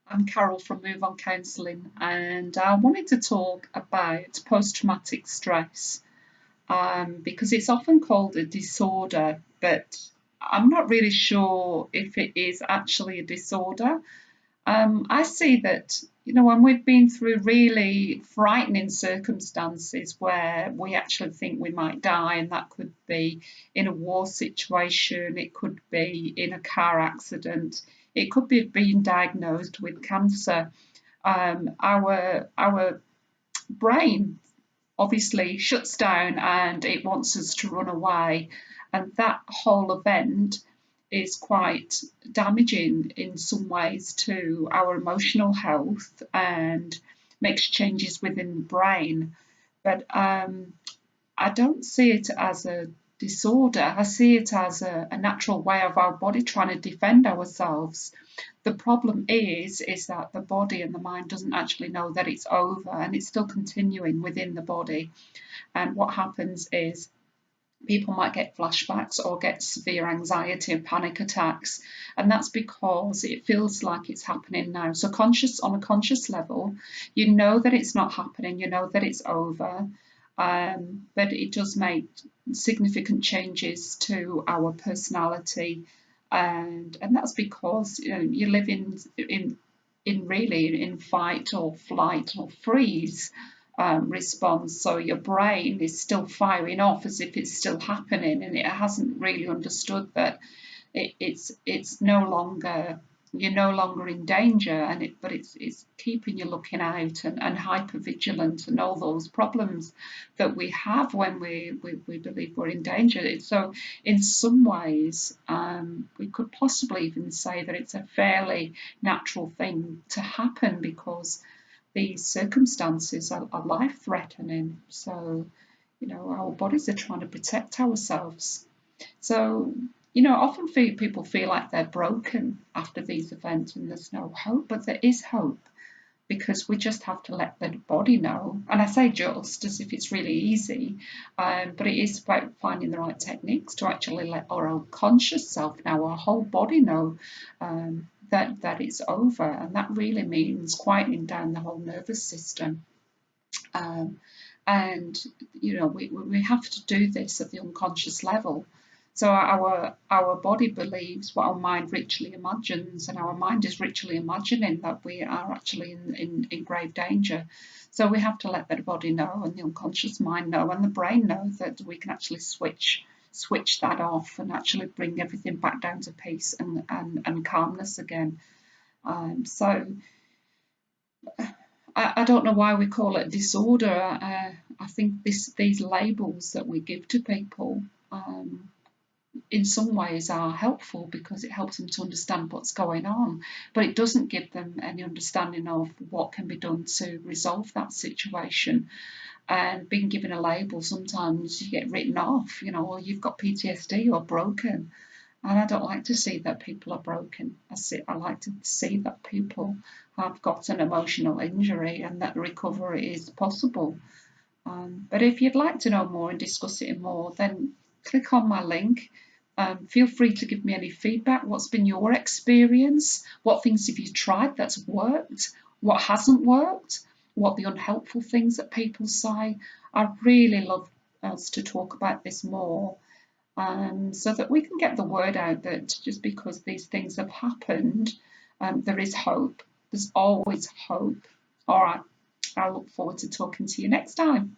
I'm Carol from Move On Counselling, and I wanted to talk about post traumatic stress because it's often called a disorder, but I'm not really sure if it is actually a disorder. I see that, when we've been through really frightening circumstances where we actually think we might die, and that could be in a war situation, it could be in a car accident, it could be being diagnosed with cancer. Our brain obviously shuts down and it wants us to run away, and that whole event is quite damaging in some ways to our emotional health and makes changes within the brain. But I don't see it as a disorder. I see it as a natural way of our body trying to defend ourselves. The problem is that the body and the mind doesn't actually know that it's over and it's still continuing within the body. And what happens is people might get flashbacks or get severe anxiety and panic attacks, and that's because it feels like it's happening now. So on a conscious level, you know that it's not happening, you know that it's over, but it does make significant changes to our personality, and that's because you live in really in fight or flight or freeze response. So your brain is still firing off as if it's still happening, and it hasn't really understood that it's no longer, you're no longer in danger, but it's keeping you looking out and hyper vigilant and all those problems that we have when we believe we're in danger. So in some ways, we could possibly even say that it's a fairly natural thing to happen because these circumstances are life threatening. So, our bodies are trying to protect ourselves. So, often people feel like they're broken after these events and there's no hope, but there is hope because we just have to let the body know. And I say just as if it's really easy, but it is about finding the right techniques to actually let our own conscious self know, our whole body know that it's over. And that really means quieting down the whole nervous system. And we have to do this at the unconscious level. So our body believes what our mind richly imagines, and our mind is richly imagining that we are actually in grave danger. So we have to let the body know, and the unconscious mind know, and the brain know that we can actually switch that off and actually bring everything back down to peace and calmness again. So I don't know why we call it disorder. I think these labels that we give to people in some ways are helpful because it helps them to understand what's going on, but it doesn't give them any understanding of what can be done to resolve that situation. And being given a label, sometimes you get written off, or you've got PTSD or broken. And I don't like to see that people are broken. I like to see that people have got an emotional injury and that recovery is possible. But if you'd like to know more and discuss it more, then click on my link. Feel free to give me any feedback. What's been your experience? What things have you tried that's worked? What hasn't worked? What the unhelpful things that people say? I really love us to talk about this more, so that we can get the word out that just because these things have happened, there is hope. There's always hope. All right. I look forward to talking to you next time.